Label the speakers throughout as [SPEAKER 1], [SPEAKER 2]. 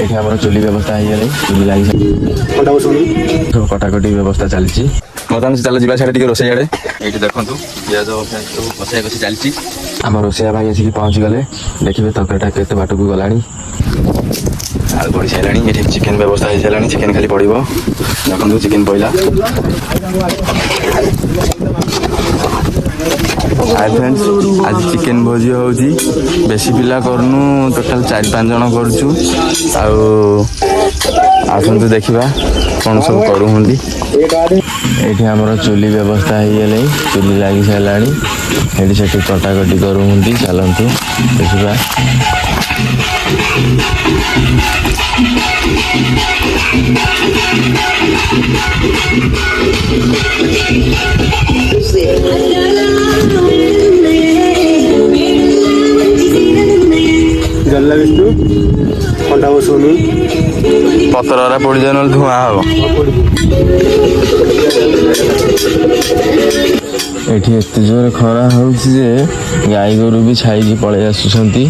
[SPEAKER 1] ଏଠି ଆମର ଚୁଲି ବ୍ୟବସ୍ଥା ହେଇଗଲେ ଚୁଲି ଲାଗି ସବୁ କଟାକଟି ବ୍ୟବସ୍ଥା ଚାଲିଛି। ବର୍ତ୍ତମାନ ଚାଲ ଯିବା ସିଆଡ଼େ ଟିକେ ରୋଷେଇ ଆଡ଼େ। ଏଇଠି ଦେଖନ୍ତୁ ପିଆଜ ସବୁ କଷା କଷି ଚାଲିଛି। ଆମ ରୋଷେଇଆ ଭାଇ ଆସିକି ପହଞ୍ଚିଗଲେ। ଦେଖିବେ ତରକାରୀଟା କେତେ ବାଟକୁ ଗଲାଣି। ଆଳୁ ପଡ଼ି ସାରିଲାଣି। ଏଠି ଚିକେନ ବ୍ୟବସ୍ଥା ହେଇସାରିଲାଣି। ଚିକେନ ଖାଲି ପଡ଼ିବ। ଦେଖନ୍ତୁ ଚିକେନ ପଡ଼ିଲା। ହାଇ ଫ୍ରେଣ୍ଡସ୍, ଆଜି ଚିକେନ ଭୋଜି ହେଉଛି। ବେଶୀ ପିଲା କରୁନୁ, ଟୋଟାଲ 4-5 ଜଣ କରୁଛୁ। ଆଉ ଆସନ୍ତୁ ଦେଖିବା କ'ଣ ସବୁ କରୁଛନ୍ତି। ଏଇଠି ଆମର ଚୁଲି ବ୍ୟବସ୍ଥା ହେଇଗଲେ ଚୁଲି ଲାଗି ସାରିଲାଣି। ଏଠି ସେଠି କଟାକଟି କରୁଛନ୍ତି। ଚାଲନ୍ତୁ ଦେଖିବା।
[SPEAKER 2] ଜଲ୍ଲା ବିଷ୍ଣୁ ଅଣ୍ଡା ବସଉନି
[SPEAKER 1] ପତ୍ରରା ପୋଡ଼ିଯାଏ ନହେଲେ ଧୂଆଁ ହବ। ଏଠି ଏତେ ଜୋରେ ଖରା ହେଉଛି ଯେ ଗାଈ ଗୋରୁ ବି ଛାଇକି ପଳେଇ ଆସୁଛନ୍ତି।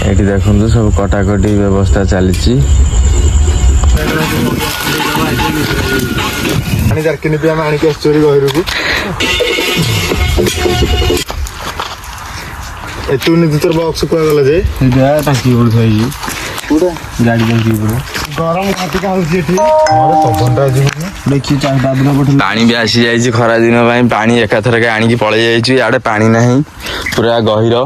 [SPEAKER 1] ଏଠି ଦେଖନ୍ତୁ ସବୁ କଟାକଟି ବ୍ୟବସ୍ଥା ଚାଲିଛି।
[SPEAKER 2] ପାଣି ଜାରକିନି ବି ଆମେ ଆଣିକି ଆସିଛୁ ଗହିରକୁ। ଏତୁ ତୋର ବକ୍ସ କୁହାଗଲା ଯେ ଟାଙ୍କି ଉପରେ ଥୋଇଛି। କୋଉଟା ଗାଡ଼ି ଟାଙ୍କି ଉପରେ ଗରମ ଅଧିକା ହଉଛି ଏଠି। ଦେଖି
[SPEAKER 1] ପାଣି ବି ଆସି ଯାଇଛି ଖରା ଦିନ ପାଇଁ। ପାଣି ଏକାଥରକେ ଆଣିକି ପଳେଇ ଯାଇଛି। ଇଆଡ଼େ ପାଣି ନାହିଁ, ପୁରା ଗହିର।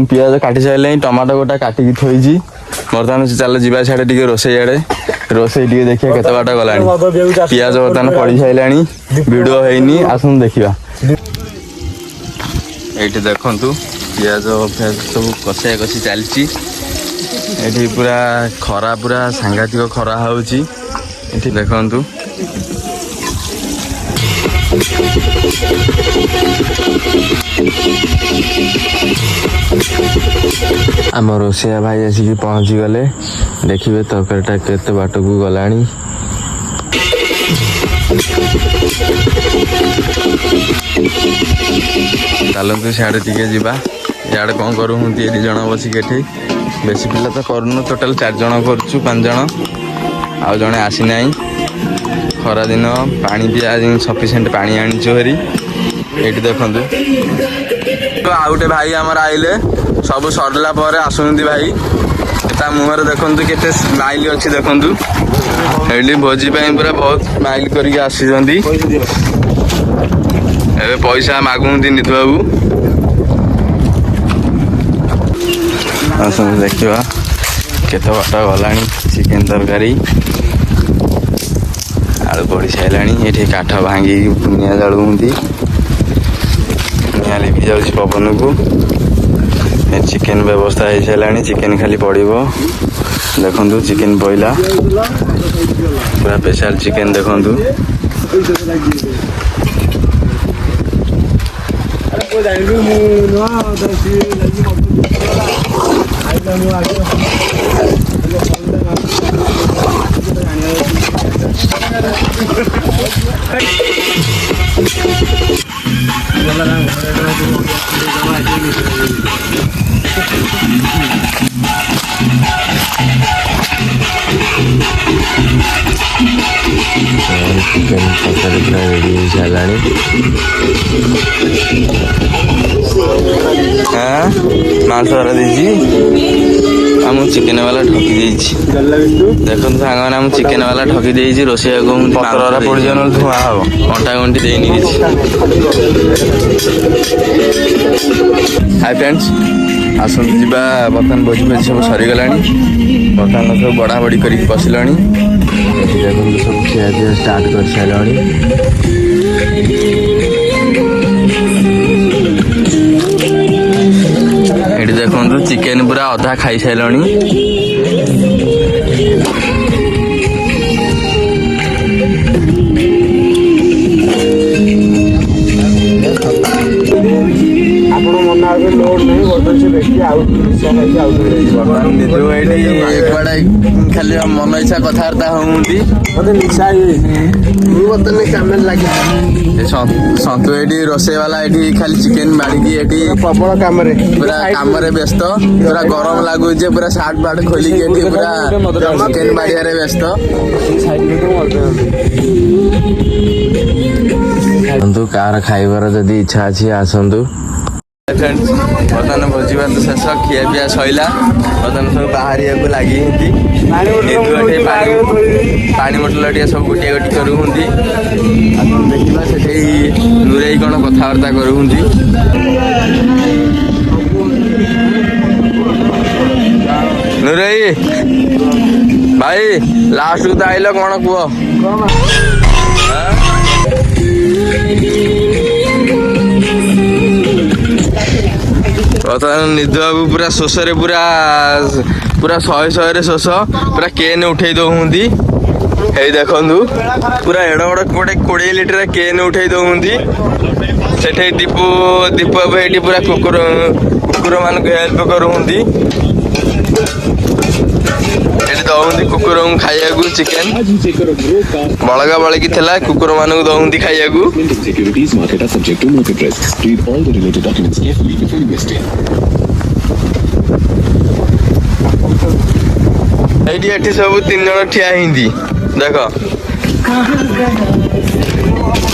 [SPEAKER 1] ପିଆଜ କାଟି ସାରିଲେଣି। ଟମାଟୋ ଗୋଟା କାଟିକି ଥୋଇଛି। ବର୍ତ୍ତମାନ ଚାଲ ଯିବା ସିଆଡ଼େ ଟିକେ ରୋଷେଇ ଆଡ଼େ। ରୋଷେଇ ଟିକେ ଦେଖିବା କେତେ ବାଟ ଗଲାଣି। ପିଆଜ ବର୍ତ୍ତମାନ ପଡ଼ି ସାରିଲାଣି। ଭିଡ଼ିଓ ହେଇନି, ଆସନ୍ତୁ ଦେଖିବା। ଏଇଠି ଦେଖନ୍ତୁ ପିଆଜ ସବୁ କଷା କଷି ଚାଲିଛି। ଏଠି ପୁରା ଖରା, ପୁରା ସାଂଘାତିକ ଖରା ହେଉଛି। ଏଠି ଦେଖନ୍ତୁ ଆମ ରୋଷେଇଆ ଭାଇ ଆସିକି ପହଞ୍ଚିଗଲେ। ଦେଖିବେ ତରକାରୀଟା କେତେ ବାଟକୁ ଗଲାଣି। ଚାଲନ୍ତୁ ସିଆଡ଼େ ଟିକେ ଯିବା। ଇଆଡ଼େ କ'ଣ କରୁଛନ୍ତି 2 ଜଣ ବସିକି ଏଠି। ବେଶୀ ପିଲା ତ କରୁନୁ, ଟୋଟାଲ 4 ଜଣ କରୁଛୁ, 5 ଜଣ। ଆଉ ଜଣେ ଆସିନାହିଁ। ଖରାଦିନ ପାଣି ବି ସଫିସିଏଣ୍ଟ ପାଣି ଆଣିଛୁ ହେରି। ଏଇଠି ଦେଖନ୍ତୁ ଆଉ ଗୋଟେ ଭାଇ ଆମର ଆଇଲେ। ସବୁ ସରିଲା ପରେ ଆସୁଛନ୍ତି ଭାଇ। ତା ମୁହଁରେ ଦେଖନ୍ତୁ କେତେ ସ୍ମାଇଲ୍ ଅଛି। ଦେଖନ୍ତୁ ଏଇଠି ଭୋଜି ପାଇଁ ପୁରା ବହୁତ ସ୍ମାଇଲ୍ କରିକି ଆସିଛନ୍ତି। ଏବେ ପଇସା ମାଗୁଛନ୍ତି ନିତୁ ବାବୁ। ଆସନ୍ତୁ ଦେଖିବା କେତେ ବାଟ ଗଲାଣି ଚିକେନ ତରକାରୀ। ଆଳୁ ପଡ଼ି ସାରିଲାଣି। ଏଠି କାଠ ଭାଙ୍ଗିକି ନିଆଁ ଜାଳୁଛନ୍ତି। ନିଆଁ ଲିଭି ଯାଉଛି ପବନକୁ। ଚିକେନ ବ୍ୟବସ୍ଥା ହେଇସାରିଲାଣି। ଚିକେନ ଖାଲି ପଡ଼ିବ। ଦେଖନ୍ତୁ ଚିକେନ ପଇଲା, ପୁରା ସ୍ପେଶାଲ ଚିକେନ। ଦେଖନ୍ତୁ ଚିକେନ ତରକାରୀ ପୁରା ରେଡ଼ି ହେଇସାରିଲାଣି। ମାଂସ ଦେଇଛି। ଆଉ ମୁଁ ଚିକେନ ବାଲା ଠକି ଦେଇଛି। ଦେଖନ୍ତୁ ସାଙ୍ଗମାନେ, ମୁଁ ଚିକେନ ବାଲା ଠକି ଦେଇଛି। ରୋଷେଇଆକୁ ପତ୍ରରା ପଡ଼ିଯିବ ନହେଲେ ଧୂଆଁ ହବ। କଣ୍ଟା ଗଣ୍ଠି ଦେଇନି କିଛି। ହାଇ ଫ୍ରେଣ୍ଡସ୍, ଆସନ୍ତୁ ଯିବା। ବର୍ତ୍ତମାନ ଭୋଜି ଫୋଜି ସବୁ ସରିଗଲାଣି। ବର୍ତ୍ତମାନ ସବୁ ବଢ଼ାବଢ଼ି କରିକି ବସିଲାଣି। ଦେଖନ୍ତୁ ସବୁ ଖିଆ ପିଆ ଷ୍ଟାର୍ଟ କରିସାରିଲାଣି। ଏଠି ଦେଖନ୍ତୁ ଚିକେନ ପୁରା ଅଧା ଖାଇସାରିଲାଣି।
[SPEAKER 2] ଆପଣ ମନା ଲୋଡ ନାହିଁ। ବର୍ତ୍ତମାନ ସେ ବ୍ୟକ୍ତି ଆଉ ଖାଲି
[SPEAKER 1] ପୁରା ମନ ଇଚ୍ଛା କଥାବାର୍ତ୍ତା ହୁଅନ୍ତି।
[SPEAKER 2] ମତେ ନିଶା ହେଇଯାଇଛି। ମୁଁ ବର୍ତ୍ତମାନ କାମରେ ଲାଗିଛି।
[SPEAKER 1] ସନ୍ତୁ ଏଠି ରୋଷେଇ ବାଲା ଏଠି ଖାଲି ଚିକେନ ବାଢିକି ଏଠି
[SPEAKER 2] ପ୍ରବଳ କାମରେ
[SPEAKER 1] ପୁରା କାମରେ ବ୍ୟସ୍ତ। ପୁରା ଗରମ ଲାଗୁଛି ପୁରା ସାର୍ଟ ଫାର୍ଟ ଖୋଲିକି ଏଠି ପୁରା ଚିକେନ ବାଢିବାରେ ବ୍ୟସ୍ତ। ଆସନ୍ତୁ କାହାର ଖାଇବାର ଯଦି ଇଚ୍ଛା ଅଛି ଆସନ୍ତୁ। ବର୍ତ୍ତମାନ ଭୋଜି ଭାତ ଶେଷ, ଖିଆ ପିଆ ସଇଲା। ବର୍ତ୍ତମାନ ସବୁ ବାହାରିବାକୁ ଲାଗିଛନ୍ତି। ପାଣି ବୋଟଲ ଟିକେ ସବୁ ଗୋଟିଏ ଗୋଟି କରୁଛନ୍ତି। ଆପଣ ଦେଖିବା ସେଠି ନୁରେଇ କ'ଣ କଥାବାର୍ତ୍ତା କରୁଛନ୍ତି। ନୁରେଇ ଭାଇ ଲାଷ୍ଟକୁ ତ ଆଇଲ, କ'ଣ କୁହ? ବର୍ତ୍ତମାନ ନିଦୁ ବାବୁ ପୁରା ଶୋଷରେ ପୁରା 100ରେ ଶୋଷ। ପୁରା କେନ୍ ଉଠେଇ ଦଉଛନ୍ତି। ଏଇ ଦେଖନ୍ତୁ ପୁରା ଏଡ ବଡ ଗୋଟେ 20 ଲିଟର କେନ୍ ଉଠେଇ ଦଉଛନ୍ତି। ସେଠି ଦୀପୁ ବାବୁ ଏଠି ପୁରା କୁକୁର ମାନଙ୍କୁ ହେଲ୍ପ କରୁଛନ୍ତି। ଏଠି ଦଉଛନ୍ତି କୁକୁରଙ୍କୁ ଖାଇବାକୁ ଚିକେନ। ବଳକା ବଳକି ଥିଲା, କୁକୁର ମାନଙ୍କୁ ଦଉଛନ୍ତି ଖାଇବାକୁ।
[SPEAKER 3] Securities market are subject to market risks. Read all the related documents carefully before investing.
[SPEAKER 1] ଏଠି ସବୁ 3 ଜଣ ଠିଆ ହେଇନ୍ତି। ଦେଖ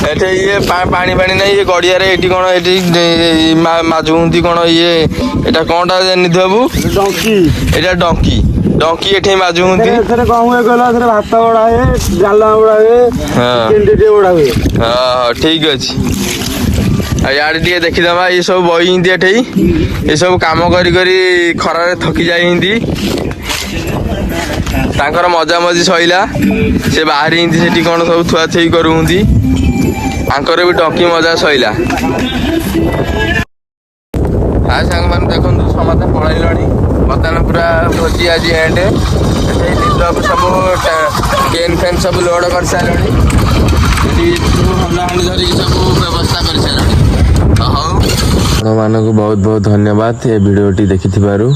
[SPEAKER 1] ଏଠି ଇଏ ପାଣି ନାହିଁ, ଇଏ ଗଡିଆରେ ଏଠି କ'ଣ ଏଠି ମାଜୁଛନ୍ତି କ'ଣ ଇଏ। ଏଟା କଣଟା ନିଧୁ ବାବୁ? ଏଟା ଡଙ୍କି ଏଠି ମାଜୁଛନ୍ତି।
[SPEAKER 2] ଭାତ ବଢା ହୁଏ, ଡାଲମା ବଢା ହୁଏ, ବଢା ହୁଏ।
[SPEAKER 1] ହଁ ଠିକ ଅଛି। ଆଉ ଇଆଡେ ଟିକେ ଦେଖିଦବା, ଇଏ ସବୁ ବଇଛନ୍ତି ଏଠି। ଏସବୁ କାମ କରି ଖରାରେ ଥକି ଯାଇଛନ୍ତି। ତାଙ୍କର ମଜାମଜି ସଇଲା, ସେ ବାହାରିଛନ୍ତି ସେଠି କ'ଣ ସବୁ ଥୁଆଥୁଇ କରୁଛନ୍ତି। ତାଙ୍କର ବି ଡଙ୍କି ମଜା ସଇଲା। ହାଇ ସାଙ୍ଗମାନେ ଦେଖନ୍ତୁ ସମସ୍ତେ ପଳେଇଲଣି। ବର୍ତ୍ତମାନ ପୁରା ଭୋଜି ଆଜି ଏଣ୍ଡ। ସେଇ ନିଦକୁ ସବୁ କେନ୍ ଫେନ୍ ସବୁ ଲୋଡ଼ କରିସାରିଲଣି। ସେଠି ହଣ୍ଡାହାଣ୍ଡି ଧରିକି ସବୁ ବ୍ୟବସ୍ଥା କରିସାରିଲଣି। ହଉ ଆପଣମାନଙ୍କୁ ବହୁତ ବହୁତ ଧନ୍ୟବାଦ ଏ ଭିଡ଼ିଓଟି ଦେଖିଥିବାରୁ।